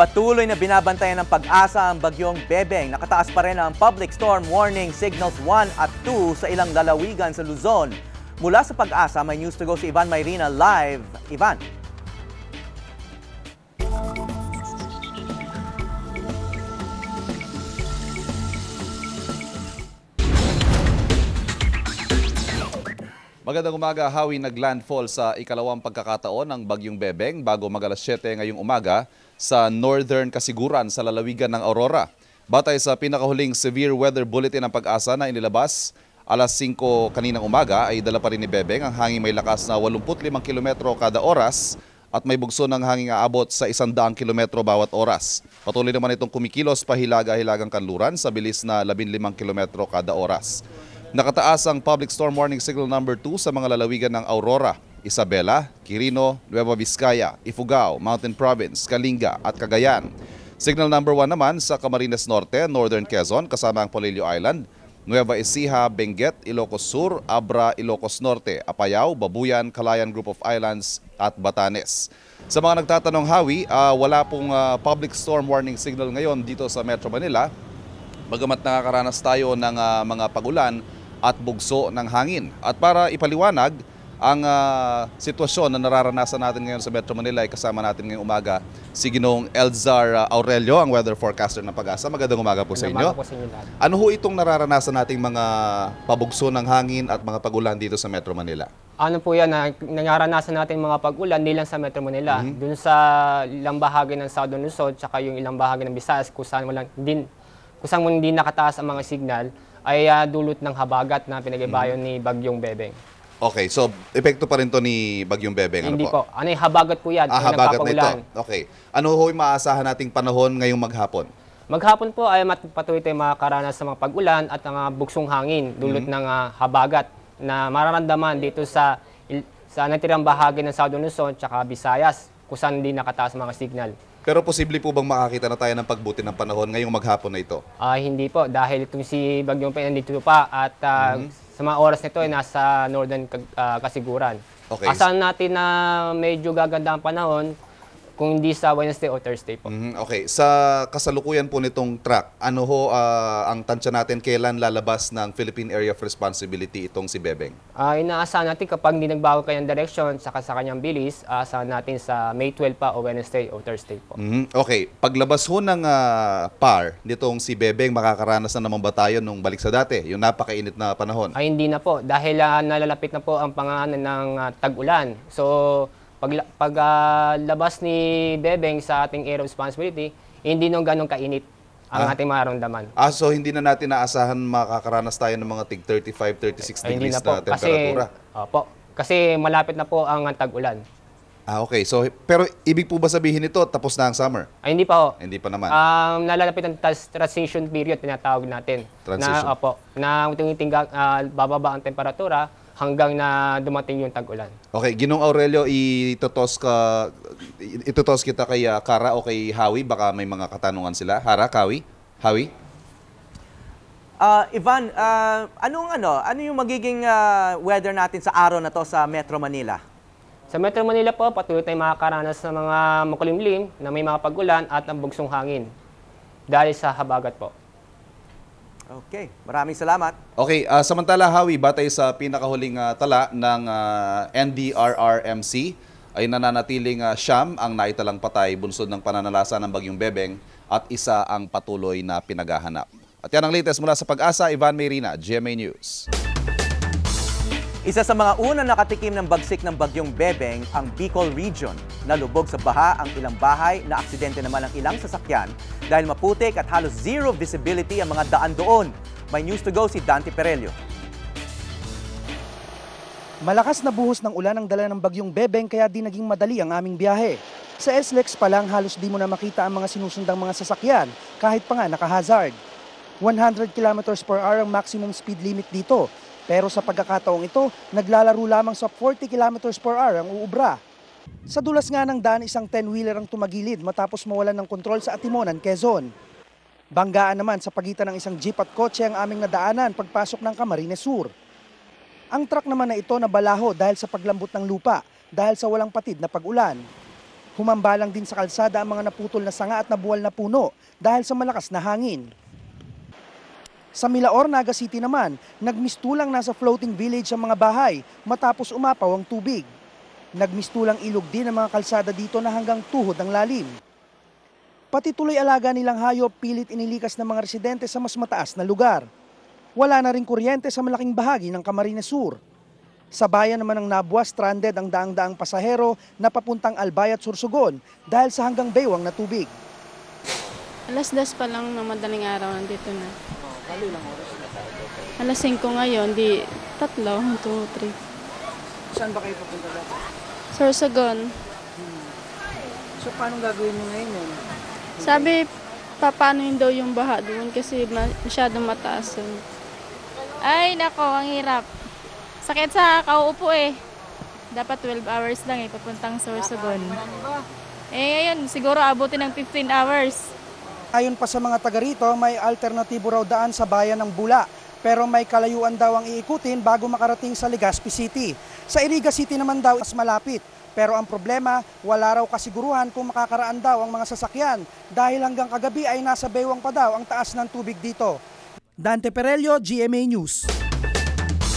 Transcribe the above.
Patuloy na binabantayan ng Pag-asa ang bagyong Bebeng. Nakataas pa rin ang Public Storm Warning Signals 1 at 2 sa ilang lalawigan sa Luzon. Mula sa Pag-asa, may news to go si Ivan Mayrina live. Ivan. Magandang umaga, Hawi. Naglandfall sa ikalawang pagkakataon ng bagyong Bebeng bago mag-alas 7 ngayong umaga sa northern kasiguran sa lalawigan ng Aurora. Batay sa pinakahuling severe weather bulletin ng Pag-asa na inilabas alas 5 kaninang umaga, ay dala pa rin ni Bebeng ang hangin may lakas na 85 kilometro kada oras at may bugso ng hangin aabot sa 100 kilometro bawat oras. Patuloy naman itong kumikilos pahilaga-hilagang kanluran sa bilis na 15 kilometro kada oras. Nakataas ang Public Storm Warning Signal number 2 sa mga lalawigan ng Aurora, Isabela, Quirino, Nueva Vizcaya, Ifugao, Mountain Province, Kalinga at Cagayan. Signal number 1 naman sa Camarines Norte, Northern Quezon kasama ang Polillo Island, Nueva Ecija, Benguet, Ilocos Sur, Abra, Ilocos Norte, Apayao, Babuyan, Calayan Group of Islands at Batanes. Sa mga nagtatanong, Hawi, wala pong Public Storm Warning Signal ngayon dito sa Metro Manila, bagamat nakakaranas tayo ng mga pag-ulan at bugso ng hangin. At para ipaliwanag ang sitwasyon na nararanasan natin ngayon sa Metro Manila, ay kasama natin ngayong umaga si Ginoong Elzar Aurelio, ang weather forecaster ng Pag-asa. Magandang umaga po sa inyo. Po sa inyo lahat. Ano ho itong nararanasan nating mga pabugso ng hangin at mga pag-ulan dito sa Metro Manila? Ano po yan, nararanasan natin mga pag-ulan, hindi lang sa Metro Manila. Dun sa ilang bahagi ng Southern Luzon, tsaka yung ilang bahagi ng Visayas, kung saan hindi nakataas ang mga signal, ay dulot ng habagat na pinag-ibayon ni Bagyong Bebeng. Okay, so epekto pa rin to ni Bagyong Bebeng. Hindi po. Ano yung habagat po yan? Habagat na ito. Okay. Ano ho yung maaasahan nating panahon ngayong maghapon? Maghapon po ay patuloy tayo makakaranas sa mga pag-ulan at ang buksong hangin dulot ng habagat na mararamdaman dito sa natirang bahagi ng Southern Luzon tsaka Visayas kung saan hindi nakataas mga signal. Pero posible po bang makakita na tayo ng pagbuti ng panahon ngayong maghapon na ito? Hindi po, dahil itong si Bagyong Bebeng nandito pa at sa mga oras nito ay nasa northern kasiguran. Okay. Asahan natin na medyo gaganda ang panahon kung hindi sa Wednesday o Thursday po. Okay. Sa kasalukuyan po nitong track, ano ho ang tansya natin kailan lalabas ng Philippine Area of Responsibility itong si Bebeng? Inaasahan natin kapag hindi nagbago kanyang direksyon saka sa kanyang bilis, aasahan natin sa May 12 pa o Wednesday o Thursday po. Okay. Paglabas ho ng PAR nitong si Bebeng, makakaranas na naman ba tayo nung balik sa dati, yung napakainit na panahon? Hindi na po dahil nalalapit na po ang pangalan ng tag-ulan. So paglabas ni Bebeng sa ating area of responsibility, hindi nung ganong kainit ang ating mararamdaman. So hindi na natin naasahan makakaranas tayo ng mga tig 35, 36 degrees na temperatura? Kasi malapit na po ang tag-ulan. Okay. So, pero ibig po ba sabihin nito tapos na ang summer? Hindi pa ho. Hindi pa naman. Nalalapit ang transition period, tinatawag natin. Transition. Na bababa ang temperatura hanggang na dumating yung tag-ulan. Okay, Ginoong Aurelio, itutos kita kay Kara o kay Hawi, baka may mga katanungan sila. Hawi? Ivan, ano yung magiging weather natin sa araw na to sa Metro Manila? Sa Metro Manila po, patuloy tayong makakaranas ng mga makulimlim na may mga pag-ulan at ang bugsong hangin dahil sa habagat po. Okay, maraming salamat. Okay, samantala Hawi, batay sa pinakahuling tala ng NDRRMC, ay nananatiling siyam ang naitalang patay bunsod ng pananalasa ng Bagyong Bebeng at isa ang patuloy na pinaghahanap. At yan ang latest mula sa Pag-asa. Ivan Mayrina, GMA News. Isa sa mga unang nakatikim ng bagsik ng Bagyong Bebeng ang Bicol Region. Nalubog sa baha ang ilang bahay, na aksidente naman ang ilang sasakyan dahil maputik at halos zero visibility ang mga daan doon. May news to go si Dante Perelio. Malakas na buhos ng ulan ang dala ng Bagyong Bebeng kaya di naging madali ang aming biyahe. Sa SLEX pa lang halos di mo na makita ang mga sinusundang mga sasakyan kahit pa nga naka-hazard. 100 km/h ang maximum speed limit dito. Pero sa pagkakataong ito, naglalaro lamang sa 40 km/h ang uubra. Sa dulas nga ng daan, isang 10-wheeler ang tumagilid matapos mawalan ng kontrol sa Atimonan, Quezon. Banggaan naman sa pagitan ng isang jeep at kotse ang aming nadaanan pagpasok ng Camarines Sur. Ang truck naman na ito nabalaho dahil sa paglambot ng lupa dahil sa walang patid na pag-ulan. Humambalang din sa kalsada ang mga naputol na sanga at nabuwal na puno dahil sa malakas na hangin. Sa Milaor, Naga City naman, nagmistulang nasa floating village ang mga bahay matapos umapaw ang tubig. Nagmistulang ilog din ang mga kalsada dito na hanggang tuhod ang lalim. Pati tuloy alaga nilang hayop pilit inilikas ng mga residente sa mas mataas na lugar. Wala na rin kuryente sa malaking bahagi ng Camarines Sur. Sa bayan naman ng Nabua, stranded ang daang-daang pasahero na papuntang Albay at Sursogon dahil sa hanggang baywang na tubig. Alas 10 pa lang ng madaling araw nandito na. Alas 5 ngayon, di 3, 2, 3. Saan ba kayo papunta dati? Sorsogon. So paano gagawin mo ngayon yun? Sabi, paano yun daw yung baha doon kasi masyadong mataas yun. Ay, nako, ang hirap. Sakit sa kauupo eh. Dapat 12 hours lang eh, papuntang Sorsogon. Ngayon, siguro abutin ng 15 hours. Ayon pa sa mga taga rito, may alternatibo raw daan sa bayan ng Bula. Pero may kalayuan daw ang iikutin bago makarating sa Legazpi City. Sa Iriga City naman daw mas malapit. Pero ang problema, wala raw kasiguruhan kung makakaraan daw ang mga sasakyan dahil hanggang kagabi ay nasa baywang pa daw ang taas ng tubig dito. Dante Perello, GMA News.